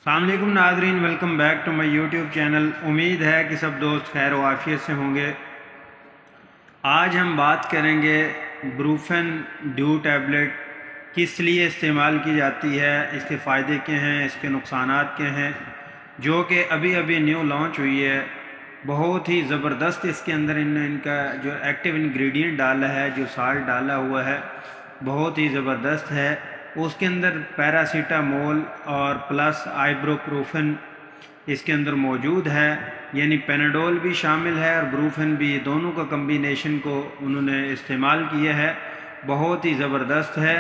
السلام علیکم ناظرین، welcome back to my YouTube channel. امید ہے کہ سب دوست خیر و عافیت سے ہوں گے۔ آج ہم بات کریں گے بروفن ڈیو ٹیبلٹ کس لیے استعمال کی جاتی ہے، اس کے فائدے کیا ہیں، اس کے نقصانات کیا ہیں، جو کہ ابھی نیو لانچ ہوئی ہے۔ بہت ہی زبردست اس کے اندر ان کا جو ایکٹیو انگریڈینٹ ڈالا ہے، جو سالٹ ڈالا ہوا ہے، بہت ہی زبردست ہے۔ اس کے اندر پیراسیٹامول اور پلس آئیبرو پروفن اس کے اندر موجود ہے، یعنی پیناڈول بھی شامل ہے اور بروفن بھی، دونوں کا کمبینیشن کو انہوں نے استعمال کیا ہے۔ بہت ہی زبردست ہے۔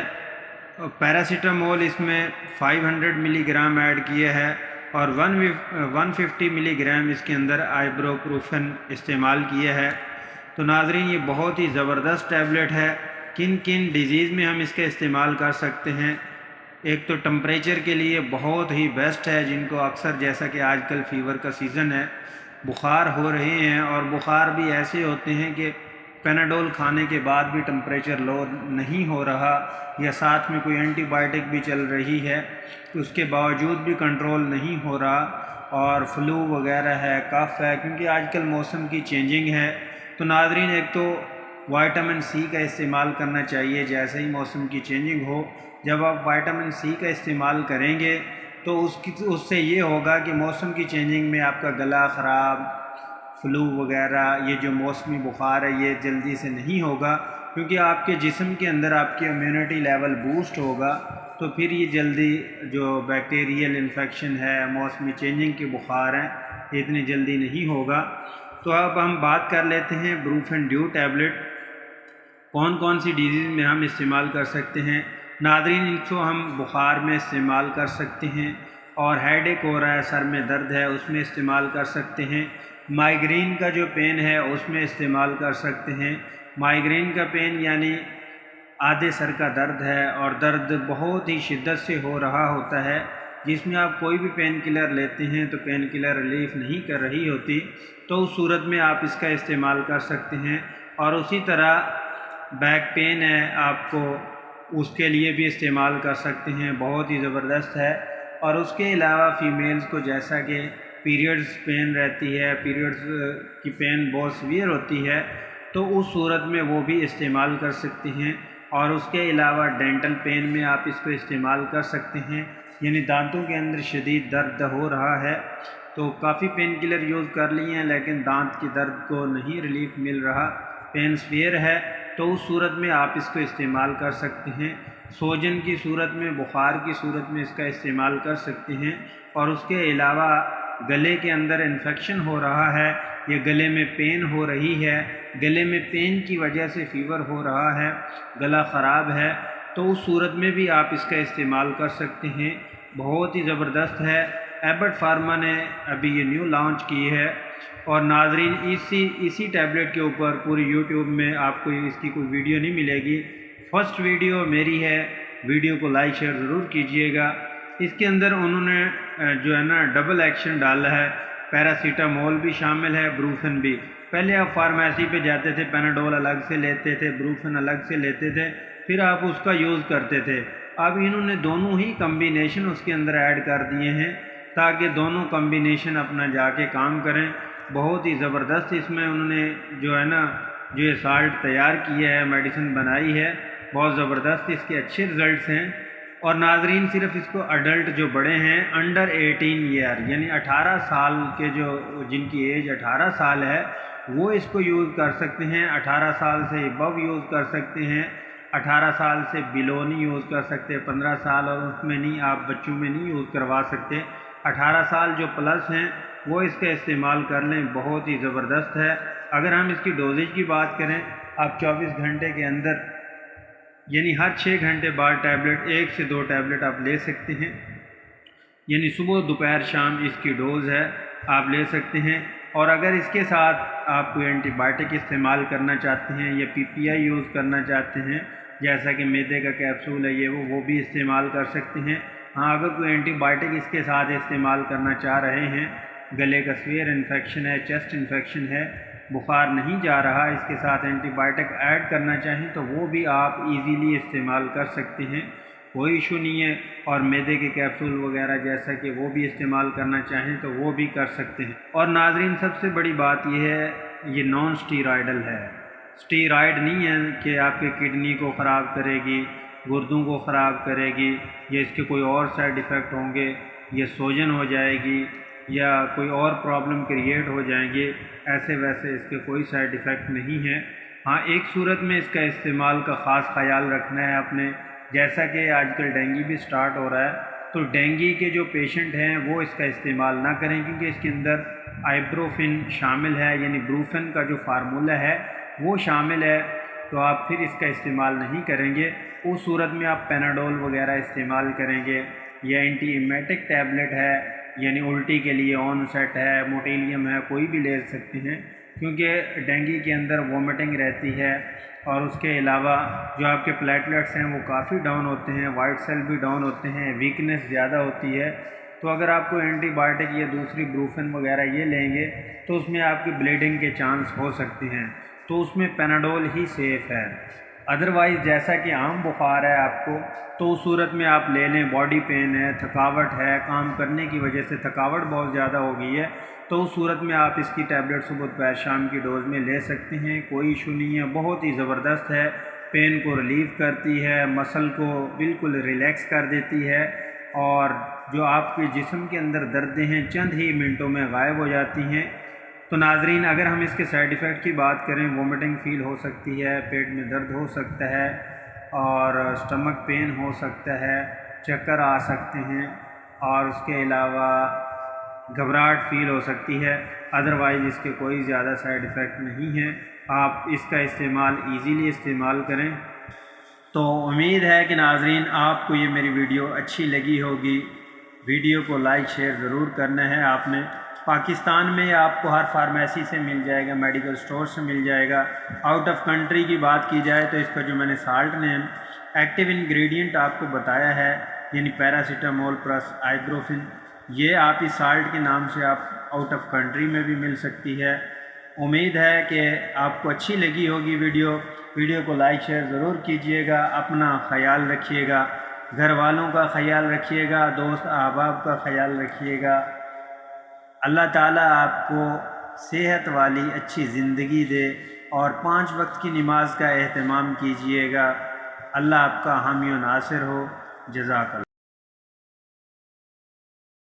پیراسیٹامول اس میں 500 ملی گرام ایڈ کیا ہے اور 150 ملی گرام اس کے اندر آئیبرو پروفن استعمال کیا ہے۔ تو ناظرین، یہ بہت ہی زبردست ٹیبلٹ ہے۔ کن کن ڈیزیز میں ہم اس کا استعمال کر سکتے ہیں؟ ایک تو ٹمپریچر کے لیے بہت ہی بیسٹ ہے، جن کو اکثر، جیسا کہ آج کل فیور کا سیزن ہے، بخار ہو رہے ہیں، اور بخار بھی ایسے ہوتے ہیں کہ پیناڈول کھانے کے بعد بھی ٹمپریچر لو نہیں ہو رہا، یا ساتھ میں کوئی اینٹی بائیوٹک بھی چل رہی ہے، اس کے باوجود بھی کنٹرول نہیں ہو رہا، اور فلو وغیرہ ہے، کف ہے، کیونکہ آج کل موسم کی چینجنگ ہے۔ تو ناظرین، ایک تو وائٹامن سی کا استعمال کرنا چاہیے جیسے ہی موسم کی چینجنگ ہو۔ جب آپ وائٹامن سی کا استعمال کریں گے تو اس سے یہ ہوگا کہ موسم کی چینجنگ میں آپ کا گلا خراب، فلو وغیرہ، یہ جو موسمی بخار ہے، یہ جلدی سے نہیں ہوگا، کیونکہ آپ کے جسم کے اندر آپ کی امیونٹی لیول بوسٹ ہوگا، تو پھر یہ جلدی جو بیکٹیریل انفیکشن ہے، موسمی چینجنگ کے بخار ہیں، اتنی جلدی نہیں ہوگا۔ تو اب ہم بات کر لیتے ہیں بروفن ڈیو ٹیبلٹ کون کون سی ڈیزیز میں ہم استعمال کر سکتے ہیں۔ ناظرین، اس کو ہم بخار میں استعمال کر سکتے ہیں، اور ہیڈ ایک ہو رہا ہے، سر میں درد ہے، اس میں استعمال کر سکتے ہیں۔ مائیگرین کا جو پین ہے اس میں استعمال کر سکتے ہیں۔ مائیگرین کا پین یعنی آدھے سر کا درد ہے، اور درد بہت ہی شدت سے ہو رہا ہوتا ہے، جس میں آپ کوئی بھی پین کلر لیتے ہیں تو پین کلر ریلیف نہیں کر رہی ہوتی، تو اس صورت میں آپ اس کا استعمال کر سکتے ہیں۔ اور اسی طرح بیک پین ہے، آپ کو اس کے لیے بھی استعمال کر سکتے ہیں، بہت ہی زبردست ہے۔ اور اس کے علاوہ فیمیلز کو جیسا کہ پیریڈز پین رہتی ہے، پیریڈز کی پین بہت سیویئر ہوتی ہے، تو اس صورت میں وہ بھی استعمال کر سکتے ہیں۔ اور اس کے علاوہ ڈینٹل پین میں آپ اس کو استعمال کر سکتے ہیں، یعنی دانتوں کے اندر شدید درد ہو رہا ہے، تو کافی پین کلر یوز کر لیے ہیں لیکن دانت کی درد کو نہیں ریلیف مل رہا، پین سیویئر ہے، تو اس صورت میں آپ اس کو استعمال کر سکتے ہیں۔ سوجن کی صورت میں، بخار کی صورت میں اس کا استعمال کر سکتے ہیں۔ اور اس کے علاوہ گلے کے اندر انفیکشن ہو رہا ہے، یا گلے میں پین ہو رہی ہے، گلے میں پین کی وجہ سے فیور ہو رہا ہے، گلا خراب ہے، تو اس صورت میں بھی آپ اس کا استعمال کر سکتے ہیں۔ بہت ہی زبردست ہے۔ ایبٹ فارما نے ابھی یہ نیو لانچ کی ہے، اور ناظرین، اسی ٹیبلٹ کے اوپر پوری یوٹیوب میں آپ کو اس کی کوئی ویڈیو نہیں ملے گی، فرسٹ ویڈیو میری ہے۔ ویڈیو کو لائک شیئر ضرور کیجئے گا۔ اس کے اندر انہوں نے جو ہے نا ڈبل ایکشن ڈالا ہے، پیراسیٹامول بھی شامل ہے، بروفن بھی۔ پہلے آپ فارمیسی پہ جاتے تھے، پیناڈول الگ سے لیتے تھے، بروفن الگ سے لیتے تھے، پھر آپ اس کا یوز کرتے تھے۔ اب انہوں نے دونوں ہی کمبینیشن اس کے اندر ایڈ کر دیے ہیں، تاکہ دونوں کمبینیشن اپنا جا کے کام کریں۔ بہت ہی زبردست اس میں انہوں نے جو ہے نا جو یہ سالٹ تیار کیا ہے، میڈیسن بنائی ہے، بہت زبردست، اس کے اچھے رزلٹس ہیں۔ اور ناظرین، صرف اس کو اڈلٹ جو بڑے ہیں انڈر 18 ایئر، یعنی 18 سال کے، جو جن کی ایج 18 سال ہے، وہ اس کو یوز کر سکتے ہیں۔ 18 سال سے ابو یوز کر سکتے ہیں، 18 سال سے بلو نہیں یوز کر سکتے، 15 سال اور اس میں نہیں، آپ بچوں میں نہیں یوز کروا سکتے۔ 18 سال جو پلس ہیں وہ اس کا استعمال کر لیں، بہت ہی زبردست ہے۔ اگر ہم اس کی ڈوزیج کی بات کریں، آپ 24 گھنٹے کے اندر، یعنی ہر 6 گھنٹے بعد ٹیبلٹ، 1 سے 2 ٹیبلٹ آپ لے سکتے ہیں، یعنی صبح دوپہر شام اس کی ڈوز ہے، آپ لے سکتے ہیں۔ اور اگر اس کے ساتھ آپ کوئی اینٹی بائیوٹک استعمال کرنا چاہتے ہیں، یا پی پی آئی یوز کرنا چاہتے ہیں، جیسا کہ میدے کا کیپسول ہے، یہ وہ بھی استعمال کر سکتے ہیں۔ ہاں، اگر کوئی اینٹی بائیوٹک اس کے ساتھ استعمال کرنا چاہ رہے ہیں، گلے کا سویئر انفیکشن ہے، چیسٹ انفیکشن ہے، بخار نہیں جا رہا، اس کے ساتھ اینٹی بائیوٹک ایڈ کرنا چاہیں تو وہ بھی آپ ایزیلی استعمال کر سکتے ہیں۔ کوئی ایشو نہیں ہے، اور میدے کے کیپسول وغیرہ جیسا کہ وہ بھی استعمال کرنا چاہیں تو وہ بھی کر سکتے ہیں۔ اور ناظرین سب سے بڑی بات یہ ہے، یہ نان سٹیرائڈل ہے، سٹیرائڈ نہیں ہے کہ آپ کے کڈنی کو خراب کرے گی، گردوں کو خراب کرے گی، یا اس کے کوئی اور سائیڈ ایفیکٹ ہوں گے، یا سوجن ہو جائے گی، یا کوئی اور پرابلم کریٹ ہو جائیں گے۔ ایسے ویسے اس کے کوئی سائیڈ ایفیکٹ نہیں ہے۔ ہاں ایک صورت میں اس کا استعمال کا خاص خیال رکھنا ہے آپ نے، جیسا کہ آج کل ڈینگی بھی سٹارٹ ہو رہا ہے، تو ڈینگی کے جو پیشنٹ ہیں وہ اس کا استعمال نہ کریں، کیونکہ اس کے اندر آئبروفن شامل ہے، یعنی بروفن کا جو فارمولہ ہے وہ شامل ہے، تو آپ پھر اس کا استعمال نہیں کریں گے۔ اس صورت میں آپ پیناڈول وغیرہ استعمال کریں گے، یا اینٹی ایمیٹک ٹیبلٹ ہے، یعنی الٹی کے لیے آن سیٹ ہے، موٹیلیم ہے، کوئی بھی لے سکتے ہیں، کیونکہ ڈینگی کے اندر وومٹنگ رہتی ہے، اور اس کے علاوہ جو آپ کے پلیٹلیٹس ہیں وہ کافی ڈاؤن ہوتے ہیں، وائٹ سیل بھی ڈاؤن ہوتے ہیں، ویکنس زیادہ ہوتی ہے۔ تو اگر آپ کو اینٹی بائیوٹک یا دوسری بروفن وغیرہ یہ لیں گے تو اس میں آپ کی بلیڈنگ کے چانس ہو سکتے ہیں، تو اس میں پیناڈول ہی سیف ہے۔ ادروائز جیسا کہ عام بخار ہے آپ کو، تو اس صورت میں آپ لے لیں، باڈی پین ہے، تھکاوٹ ہے، کام کرنے کی وجہ سے تھکاوٹ بہت زیادہ ہو گئی ہے، تو اس صورت میں آپ اس کی ٹیبلٹ صبح دوپہر شام کی ڈوز میں لے سکتے ہیں، کوئی ایشو نہیں ہے، بہت ہی زبردست ہے، پین کو ریلیف کرتی ہے، مسل کو بالکل ریلیکس کر دیتی ہے، اور جو آپ کے جسم کے اندر دردیں ہیں چند ہی منٹوں میں غائب ہو جاتی ہیں۔ تو ناظرین اگر ہم اس کے سائیڈ ایفیکٹ کی بات کریں، وومٹنگ فیل ہو سکتی ہے، پیٹ میں درد ہو سکتا ہے، اور اسٹمک پین ہو سکتا ہے، چکر آ سکتے ہیں، اور اس کے علاوہ گھبراہٹ فیل ہو سکتی ہے۔ ادروائز اس کے کوئی زیادہ سائیڈ ایفیکٹ نہیں ہیں، آپ اس کا استعمال ایزیلی استعمال کریں۔ تو امید ہے کہ ناظرین آپ کو یہ میری ویڈیو اچھی لگی ہوگی۔ ویڈیو کو لائک شیئر ضرور کرنا ہے آپ نے۔ پاکستان میں آپ کو ہر فارمیسی سے مل جائے گا، میڈیکل سٹور سے مل جائے گا۔ آؤٹ آف کنٹری کی بات کی جائے تو اس کا جو میں نے سالٹ نیم ایکٹیو انگریڈینٹ آپ کو بتایا ہے، یعنی پیراسیٹامول پلس آئبروفن، یہ آپ اس سالٹ کے نام سے آپ آؤٹ آف کنٹری میں بھی مل سکتی ہے۔ امید ہے کہ آپ کو اچھی لگی ہوگی ویڈیو کو لائک شیئر ضرور کیجئے گا، اپنا خیال رکھیے گا، گھر والوں کا خیال رکھیے گا، دوست احباب کا خیال رکھیے گا۔ اللہ تعالیٰ آپ کو صحت والی اچھی زندگی دے، اور 5 وقت کی نماز کا اہتمام کیجئے گا۔ اللہ آپ کا حامی و ناصر ہو۔ جزاک اللہ۔